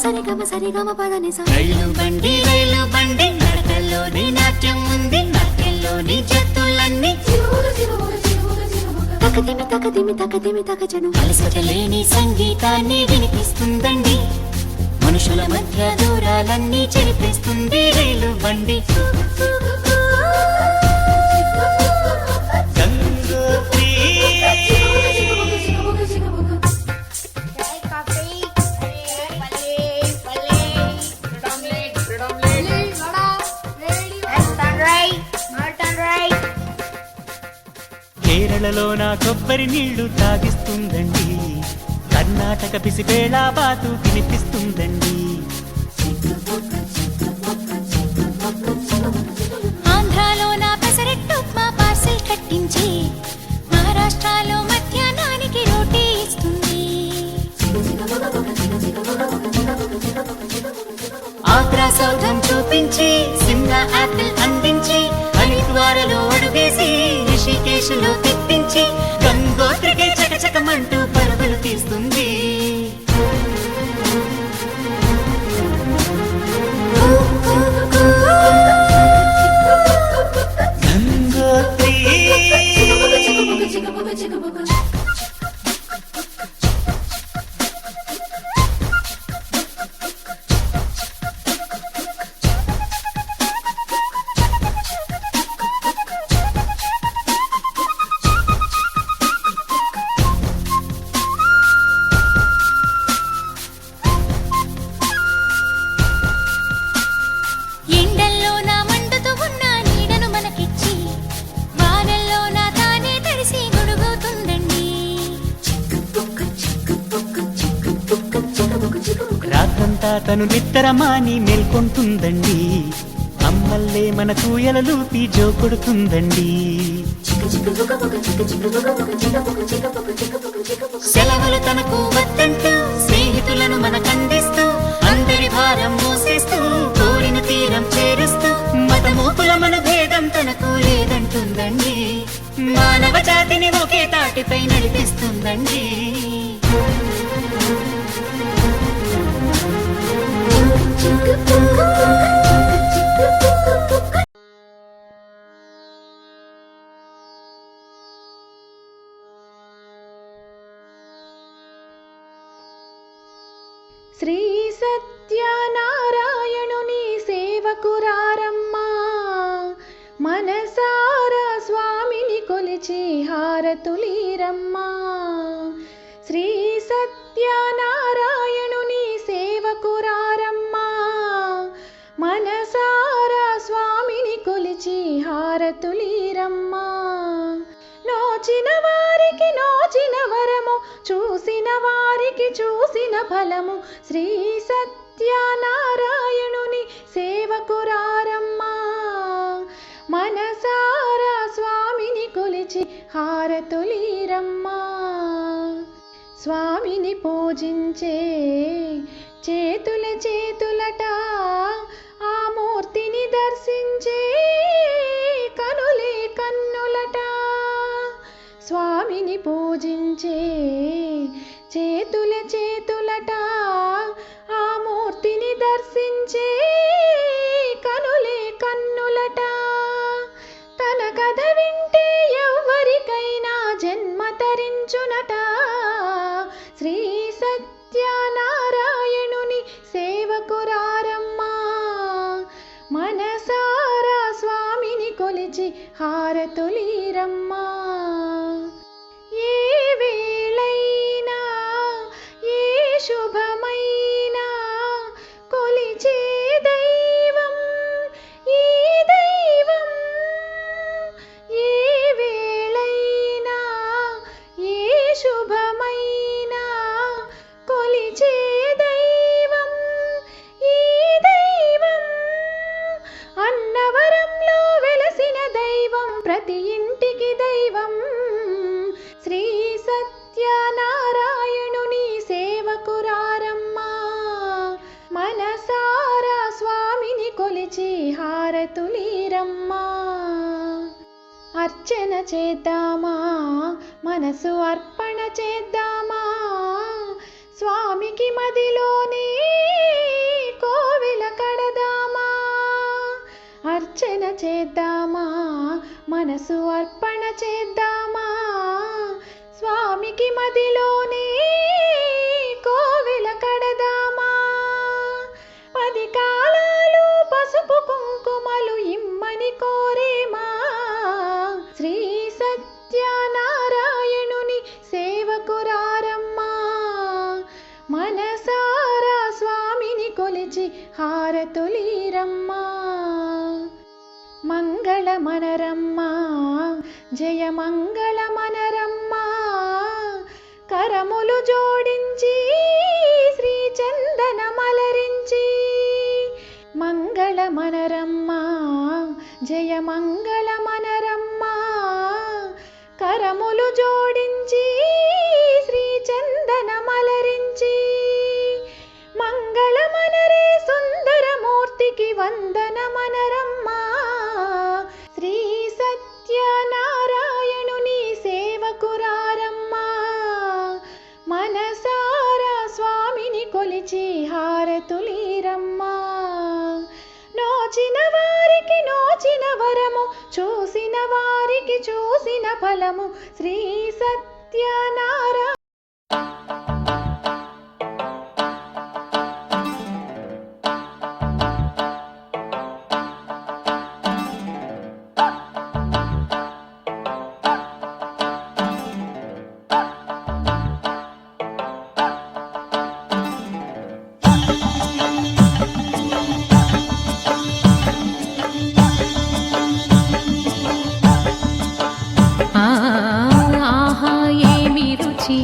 సరి గమ పద నిస రైలు బండి నడకల్లోని నాట్యం ఉంది నాట్యంలోని జత్తులన్నీ తకదిమి తకజను అలసటలేని సంగీతాన్ని వినిపిస్తుందండి మనుషుల మధ్య దూరాలన్నీ చెరిపిస్తుంది రైలు బండి కేరళలో నా కొబ్బరి నీళ్లు తాగిస్తుందండి కర్ణాటక పిసిపేళ బాతు వినిపిస్తుందండి ఆంధ్రాలో నా పెసరెట్టు ఉప్మా పార్సెల్ కట్టించి మహారాష్ట్రలో మధ్యాహ్నానికి రోటీ ఇస్తుంది ఆగ్రా సౌధం చూపించి సిమ్లా యాపిల్ అందించి హరిద్వారలో అడుగేసి ఋషికేశ్లో తెప్పించి గంగోత్రికి చకచకమంటూ పరుగులు తీస్తుంది గంగోత్రి రాత్రంతా తను నిద్రమాని మేల్కొంటుందండి అమ్మల్లే మన కూయలలూపి జో కొడుతుందండి సెలవులు తనకు వద్దంటూ స్నేహితులను మనకందిస్తూ అందరి భారం మోసేస్తూ కోరిన తీరం చేరుస్తూ మతమూపుల మన భేదం తనకు లేదంటుందండి మానవ జాతిని ఒకే తాటిపై నడిపిస్తుందండి శ్రీ సత్యనారాయణుని సేవకురారమ్మా మనసారా స్వామిని కొలిచి హారతులీరమ్మా శ్రీ సత్యనారాయణుని సేవకురారమ్మా మనసారా స్వామిని కొలిచి హారతులీరమ్మా నోచిన వారికి నోచిన వరము చూసిన వారికి చూసిన ఫలము శ్రీ సత్యనారాయణుని సేవకురారమ్మా మనసారా స్వామిని కొలిచి హారతులీరమ్మా స్వామిని పూజించే చేతులట ఆ మూర్తిని దర్శించే కనులే కన్నులట స్వామిని పూజించే చేతులట ఆ మూర్తిని దర్శించే కనులే కన్నులట తన కథ వింటే ఎవ్వరికైనా జన్మ తరించునట శ్రీ సత్యనారాయణుని సేవకురారమ్మా మనసారా స్వామిని కొలిచి హారతులీరమ్మా ఏ వేళైనా ఏ శుభమైనా కొలిచే దైవం ఈ దైవం ఏ వేళైనా ఏ శుభమైనా కొలిచే దైవం ఈ దైవం అన్నవరంలో వెలసిన దైవం ప్రతి ఇంటికి దైవం శ్రీ సత్యనారాయణుని సేవకురారమ్మా మనసారా స్వామిని కొలిచి హారతులీరమ్మా అర్చన చేద్దామా మనసు అర్పణ చేద్దామా స్వామికి మదిలోనే అర్చన చేద్దామా, మనసు అర్పణ చేద్దామా, స్వామికి మదిలోనే కోవెల కడదామా. 10 కాలాలు పసుపు కుంకుమలు ఇమ్మని కోరేమా, శ్రీ సత్యనారాయణుని సేవకురారమ్మా. మనసారా స్వామిని కొలిచి హారతులీరమ్మా. మంగళమనరమ్మా, జయ మంగళమనరమ్మా, కరములు జోడించి శ్రీ చందనమలరించి. మంగళమనరమ్మా, జయ మంగళమనరమ్మా, కరములు జోడించి శ్రీ చందనమలరించి. మంగళమనరే సుందరమూర్తికి వందనమనరమ్మా, శ్రీ సత్యనారాయణుని సేవకురారమ్మా. మనసారా స్వామిని కొలిచి హారతులీరమ్మా. నోచిన వారికి నోచిన వరము, చూసిన వారికి చూసిన ఫలము, శ్రీ సత్యనారాయణ. ఆహా ఏమి రుచి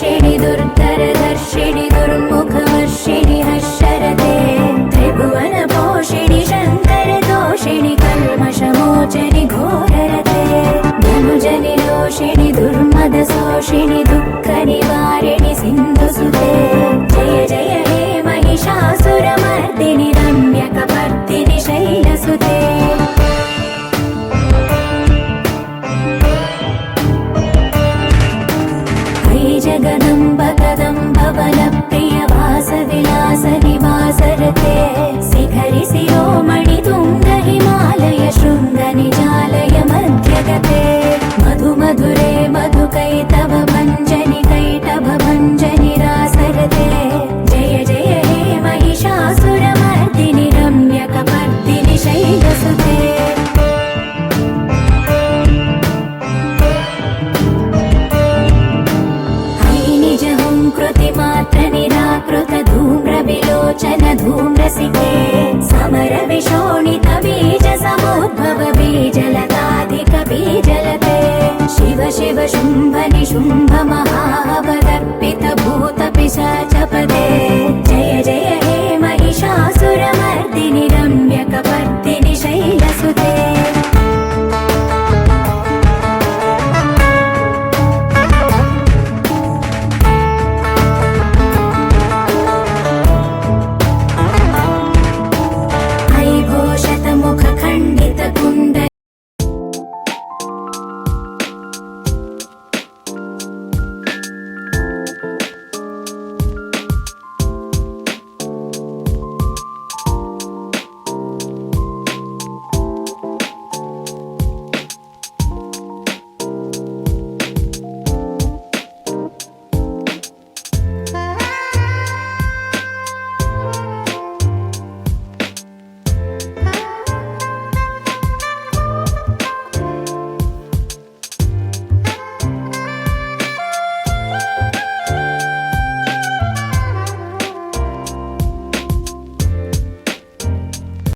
वर्षिणि दुर्धरधर्षिणि दुर्मुखवर्षिणि हर्षरते त्रिभुवनपोषिणि शङ्करदोषिणि कल्मषमोचनि घोररते धनुजनि रोषिणि दुर्मदशोषिणि दुःखनिवारिणि सिन्धुसुते जय जय हे महिषासुरमर्दिनि रम्यकपर्दिनि शैलसुते जगदम्ब कदम्ब वनप्रिय वासविलास निवासरते शिखरि शिरोमणि तुङ्ग हिमालय शृङ्ग निजालय मध्यगते मधु मधुरे मधुकैटभ भञ्जनि कैटभ भञ्जनि रासरते जय जय हे महिषासुरमर्दिनि रम्यकपर्दिनि शैलसुते कृतिमात्र निराकृत धूम्रविलोचन धूम्रसिके समर विशोणित बीज समुद्भव बीजलताधिक बीजलते शिव शिव शुम्भ निशुम्भ महा